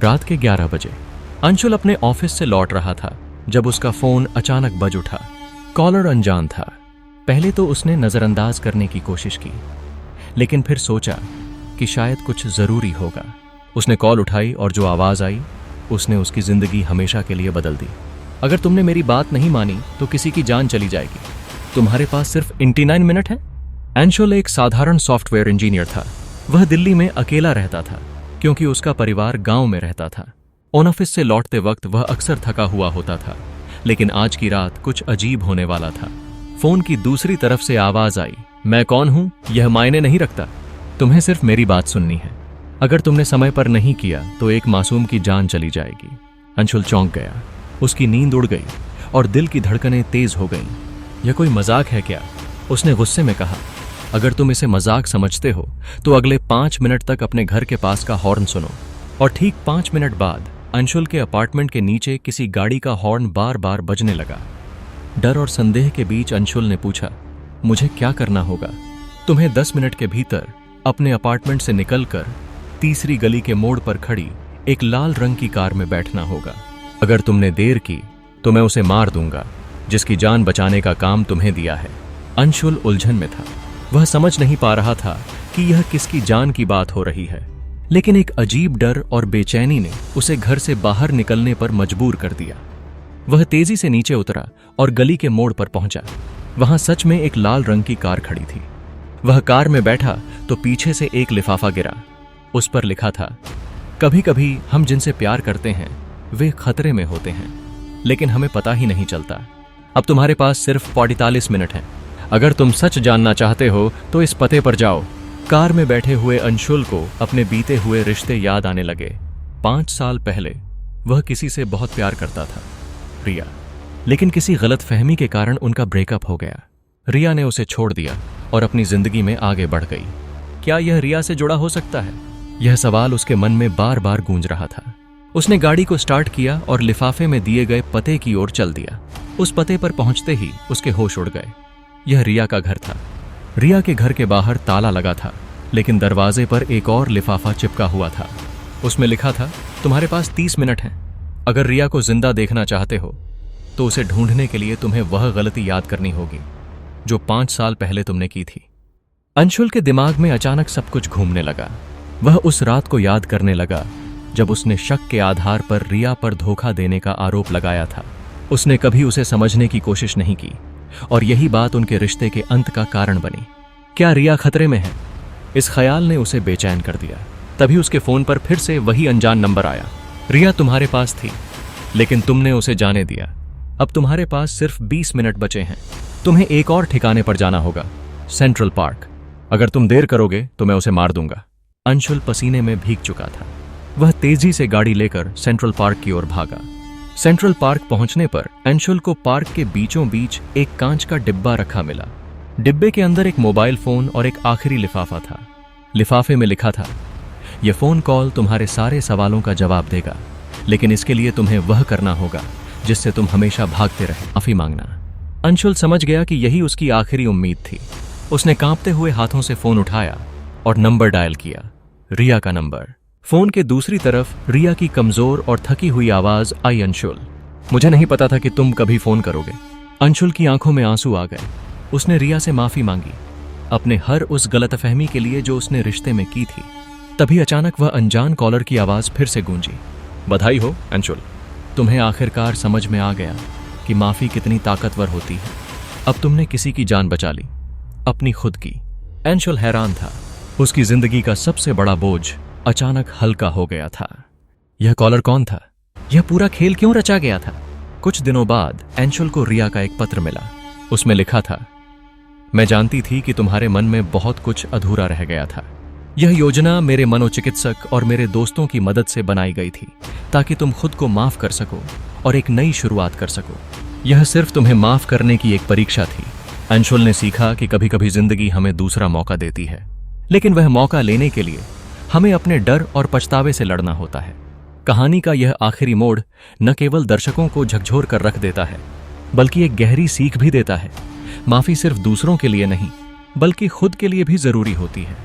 रात के 11 बजे अंशुल अपने ऑफिस से लौट रहा था जब उसका फोन अचानक बज उठा। कॉलर अनजान था। पहले तो उसने नजरअंदाज करने की कोशिश की, लेकिन फिर सोचा कि शायद कुछ जरूरी होगा। उसने कॉल उठाई और जो आवाज आई उसने उसकी जिंदगी हमेशा के लिए बदल दी। अगर तुमने मेरी बात नहीं मानी तो किसी की जान चली जाएगी। तुम्हारे पास सिर्फ 89 मिनट है। अंशुल एक साधारण सॉफ्टवेयर इंजीनियर था। वह दिल्ली में अकेला रहता था क्योंकि उसका परिवार गांव में रहता था। ऑन ऑफिस से लौटते वक्त वह अक्सर थका हुआ होता था, लेकिन आज की रात कुछ अजीब होने वाला था। फोन की दूसरी तरफ से आवाज आई, मैं कौन हूं यह मायने नहीं रखता, तुम्हें सिर्फ मेरी बात सुननी है। अगर तुमने समय पर नहीं किया तो एक मासूम की जान चली जाएगी। अंशुल चौंक गया। उसकी नींद उड़ गई और दिल की धड़कनें तेज हो गईं। यह कोई मजाक है क्या? उसने गुस्से में कहा। अगर तुम इसे मजाक समझते हो तो अगले 5 मिनट तक अपने घर के पास का हॉर्न सुनो। और ठीक 5 मिनट बाद अंशुल के अपार्टमेंट के नीचे किसी गाड़ी का हॉर्न बार बार बजने लगा। डर और संदेह के बीच अंशुल ने पूछा, मुझे क्या करना होगा? तुम्हें 10 मिनट के भीतर अपने अपार्टमेंट से निकलकर तीसरी गली के मोड़ पर खड़ी एक लाल रंग की कार में बैठना होगा। अगर तुमने देर की तो मैं उसे मार दूंगा जिसकी जान बचाने का काम तुम्हें दिया है। अंशुल उलझन में था। वह समझ नहीं पा रहा था कि यह किसकी जान की बात हो रही है, लेकिन एक अजीब डर और बेचैनी ने उसे घर से बाहर निकलने पर मजबूर कर दिया। वह तेजी से नीचे उतरा और गली के मोड़ पर पहुंचा। वहां सच में एक लाल रंग की कार खड़ी थी। वह कार में बैठा तो पीछे से एक लिफाफा गिरा। उस पर लिखा था, कभी कभी हम जिनसे प्यार करते हैं वे खतरे में होते हैं, लेकिन हमें पता ही नहीं चलता। अब तुम्हारे पास सिर्फ 45 मिनट हैं। अगर तुम सच जानना चाहते हो तो इस पते पर जाओ। कार में बैठे हुए अंशुल को अपने बीते हुए रिश्ते याद आने लगे। 5 साल पहले वह किसी से बहुत प्यार करता था, रिया, लेकिन किसी गलतफहमी के कारण उनका ब्रेकअप हो गया। रिया ने उसे छोड़ दिया और अपनी जिंदगी में आगे बढ़ गई। क्या यह रिया से जुड़ा हो सकता है? यह सवाल उसके मन में बार बार गूंज रहा था। उसने गाड़ी को स्टार्ट किया और लिफाफे में दिए गए पते की ओर चल दिया। उस पते पर पहुंचते ही उसके होश उड़ गए। यह रिया का घर था। रिया के घर के बाहर ताला लगा था, लेकिन दरवाजे पर एक और लिफाफा चिपका हुआ था। उसमें लिखा था, तुम्हारे पास 30 मिनट हैं। अगर रिया को जिंदा देखना चाहते हो तो उसे ढूंढने के लिए तुम्हें वह गलती याद करनी होगी जो 5 साल पहले तुमने की थी। अंशुल के दिमाग में अचानक सब कुछ घूमने लगा। वह उस रात को याद करने लगा जब उसने शक के आधार पर रिया पर धोखा देने का आरोप लगाया था। उसने कभी उसे समझने की कोशिश नहीं की और यही बात उनके रिश्ते के अंत का कारण बनी। क्या रिया खतरे में है? इस ख्याल ने उसे बेचैन कर दिया। तभी उसके फोन पर फिर से वही अनजान नंबर आया। रिया तुम्हारे पास थी, लेकिन तुमने उसे जाने दिया। अब तुम्हारे पास सिर्फ 20 मिनट बचे हैं। तुम्हें एक और ठिकाने पर जाना होगा, सेंट्रल पार्क। अगर तुम देर करोगे तो मैं उसे मार दूंगा। अंशुल पसीने में भीग चुका था। वह तेजी से गाड़ी लेकर सेंट्रल पार्क की ओर भागा। सेंट्रल पार्क पहुंचने पर अंशुल को पार्क के बीचों बीच एक कांच का डिब्बा रखा मिला। डिब्बे के अंदर एक मोबाइल फोन और एक आखिरी लिफाफा था। लिफाफे में लिखा था, यह फोन कॉल तुम्हारे सारे सवालों का जवाब देगा, लेकिन इसके लिए तुम्हें वह करना होगा जिससे तुम हमेशा भागते रहे, माफी मांगना। अंशुल समझ गया कि यही उसकी आखिरी उम्मीद थी। उसने कांपते हुए हाथों से फोन उठाया और नंबर डायल किया, रिया का नंबर। फोन के दूसरी तरफ रिया की कमजोर और थकी हुई आवाज आई, अंशुल, मुझे नहीं पता था कि तुम कभी फोन करोगे। अंशुल की आंखों में आंसू आ गए। उसने रिया से माफी मांगी, अपने हर उस गलतफहमी के लिए जो उसने रिश्ते में की थी। तभी अचानक वह अनजान कॉलर की आवाज फिर से गूंजी, बधाई हो अंशुल, तुम्हें आखिरकार समझ में आ गया कि माफी कितनी ताकतवर होती है। अब तुमने किसी की जान बचा ली, अपनी खुद की। अंशुल हैरान था। उसकी जिंदगी का सबसे बड़ा बोझ अचानक हल्का हो गया था। यह कॉलर कौन था? यह पूरा खेल क्यों रचा गया था? कुछ दिनों बाद अंशुल को रिया का एक पत्र मिला। उसमें लिखा था, मैं जानती थी कि तुम्हारे मन में बहुत कुछ अधूरा रह गया था। यह योजना मेरे मनोचिकित्सक और मेरे दोस्तों की मदद से बनाई गई थी ताकि तुम खुद को माफ कर सको और एक नई शुरुआत कर सको। यह सिर्फ तुम्हें माफ करने की एक परीक्षा थी। अंशुल ने सीखा कि कभी कभी जिंदगी हमें दूसरा मौका देती है, लेकिन वह मौका लेने के लिए हमें अपने डर और पछतावे से लड़ना होता है। कहानी का यह आखिरी मोड़ न केवल दर्शकों को झकझोर कर रख देता है, बल्कि एक गहरी सीख भी देता है। माफी सिर्फ दूसरों के लिए नहीं, बल्कि खुद के लिए भी जरूरी होती है।